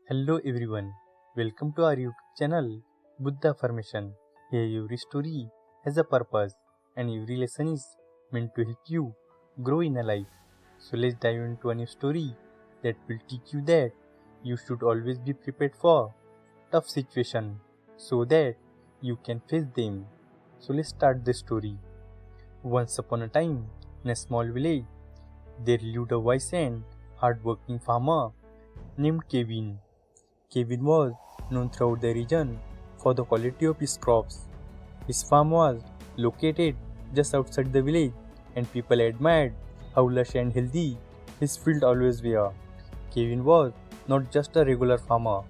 Hello everyone, welcome to our YouTube channel Buddha Affirmation. Here every story has a purpose and every lesson is meant to help you grow in a life. So let's dive into a new story that will teach you that you should always be prepared for tough situation so that you can face them. So let's start the story. Once upon a time, in a small village, there lived a wise and hardworking farmer named Kevin. Kevin was known throughout the region for the quality of his crops. His farm was located just outside the village, and people admired how lush and healthy his fields always were. Kevin was not just a regular farmer,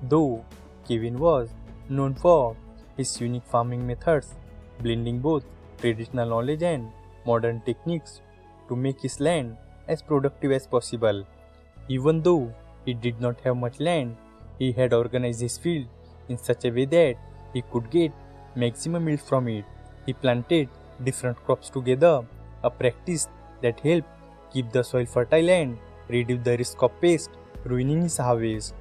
though Kevin was known for his unique farming methods, blending both traditional knowledge and modern techniques to make his land as productive as possible. Even though he did not have much land, he had organized his field in such a way that he could get maximum yield from it. He planted different crops together, a practice that helped keep the soil fertile and reduce the risk of pests ruining his harvest.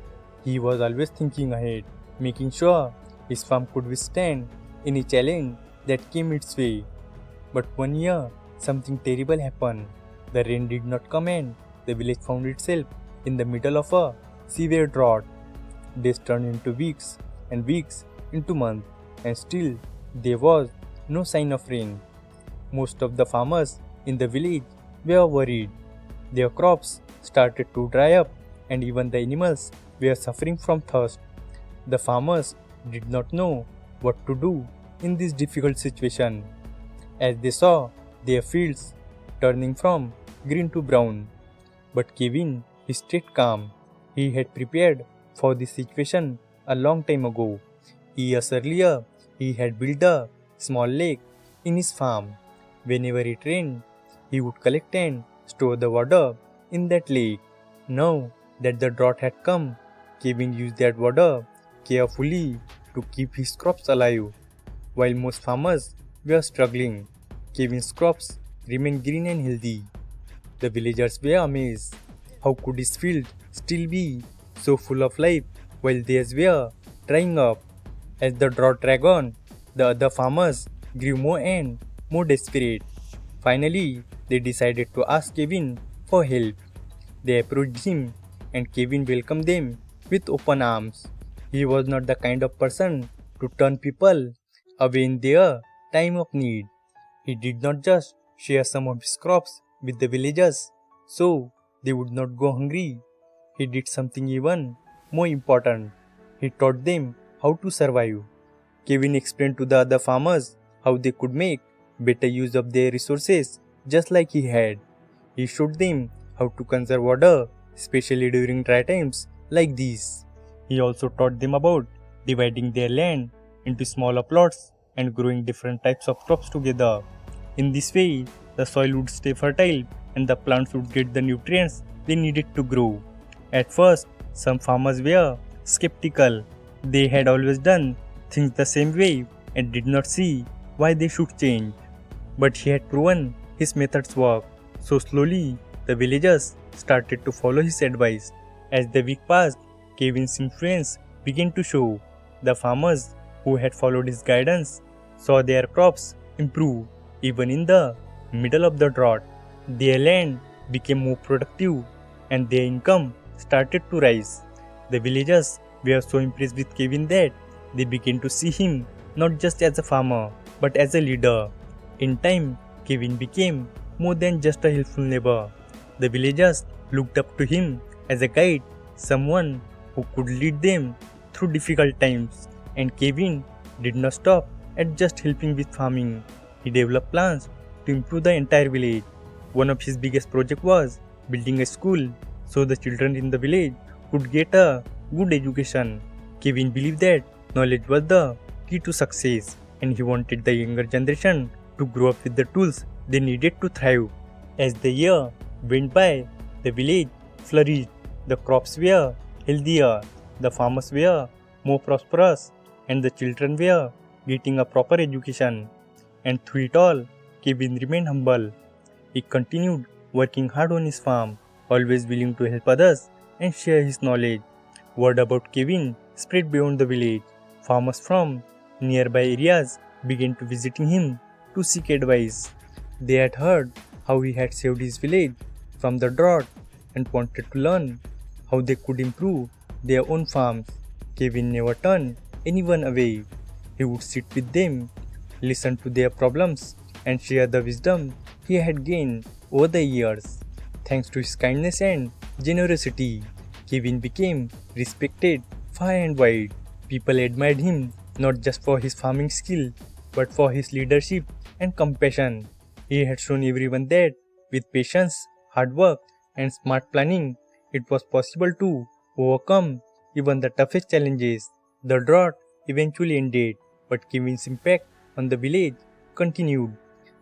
He was always thinking ahead, making sure his farm could withstand any challenge that came its way. But one year, something terrible happened. The rain did not come and the village found itself in the middle of a severe drought. Days turned into weeks and weeks into months, and still there was no sign of rain. Most of the farmers in the village were worried. Their crops started to dry up, and even the animals were suffering from thirst. The farmers did not know what to do in this difficult situation, as they saw their fields turning from green to brown. But Kevin stayed calm. He had prepared for this situation a long time ago. Years earlier, he had built a small lake in his farm. Whenever it rained, he would collect and store the water in that lake. Now that the drought had come, Kevin used that water carefully to keep his crops alive. While most farmers were struggling, Kevin's crops remained green and healthy. The villagers were amazed. How could his field still be so full of life while theirs were drying up? As the drought dragged on, the other farmers grew more and more desperate. Finally, they decided to ask Kevin for help. They approached him, and Kevin welcomed them with open arms. He was not the kind of person to turn people away in their time of need. He did not just share some of his crops with the villagers so they would not go hungry. He did something even more important. He taught them how to survive. Kevin explained to the other farmers how they could make better use of their resources just like he had. He showed them how to conserve water, especially during dry times like these. He also taught them about dividing their land into smaller plots and growing different types of crops together. In this way, the soil would stay fertile and the plants would get the nutrients they needed to grow. At first, some farmers were skeptical. They had always done things the same way and did not see why they should change. But he had proven his methods work. So slowly, the villagers started to follow his advice. As the week passed, Kevin's influence began to show. The farmers who had followed his guidance saw their crops improve even in the middle of the drought. Their land became more productive and their income started to rise. The villagers were so impressed with Kevin that they began to see him not just as a farmer but as a leader. In time, Kevin became more than just a helpful neighbor. The villagers looked up to him as a guide, someone who could lead them through difficult times. And Kevin did not stop at just helping with farming. He developed plans to improve the entire village. One of his biggest projects was building a school so the children in the village could get a good education. Kevin believed that knowledge was the key to success, and he wanted the younger generation to grow up with the tools they needed to thrive. As the year went by, the village flourished. The crops were healthier, the farmers were more prosperous, and the children were getting a proper education. And through it all, Kevin remained humble. He continued working hard on his farm, always willing to help others and share his knowledge. Word about Kevin spread beyond the village. Farmers from nearby areas began to visiting him to seek advice. They had heard how he had saved his village from the drought and wanted to learn how they could improve their own farms. Kevin never turned anyone away. He would sit with them, listen to their problems, and share the wisdom he had gained over the years. Thanks to his kindness and generosity, Kevin became respected far and wide. People admired him not just for his farming skill, but for his leadership and compassion. He had shown everyone that with patience, hard work, and smart planning, it was possible to overcome even the toughest challenges. The drought eventually ended, but Kevin's impact on the village continued.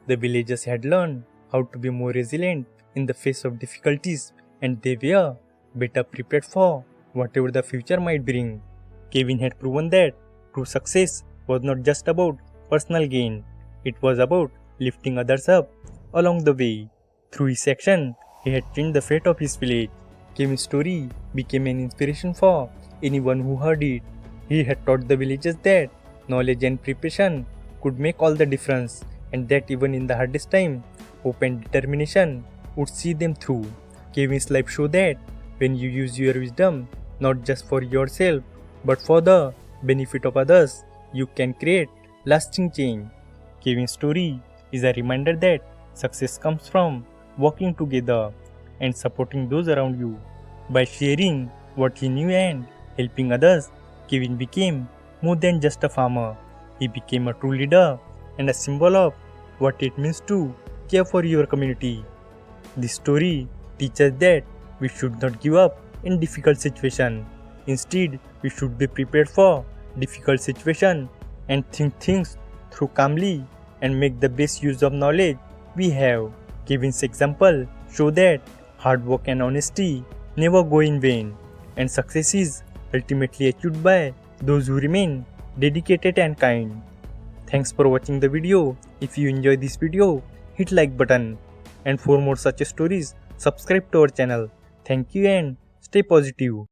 The villagers had learned how to be more resilient in the face of difficulties, and they were better prepared for whatever the future might bring. Kevin had proven that true success was not just about personal gain, it was about lifting others up along the way. Through his action, he had changed the fate of his village. Kevin's story became an inspiration for anyone who heard it. He had taught the villagers that knowledge and preparation could make all the difference, and that even in the hardest time, hope and determination would see them through. Kevin's life showed that when you use your wisdom not just for yourself but for the benefit of others, you can create lasting change. Kevin's story is a reminder that success comes from working together and supporting those around you. By sharing what he knew and helping others, Kevin became more than just a farmer. He became a true leader and a symbol of what it means to care for your community. This story teaches that we should not give up in difficult situations. Instead, we should be prepared for difficult situations and think things through calmly and make the best use of knowledge we have. Kevin's example shows that hard work and honesty never go in vain, and success is ultimately achieved by those who remain dedicated and kind. Thanks for watching the video. If you enjoyed this video, hit like button, and for more such stories, subscribe to our channel. Thank you and stay positive.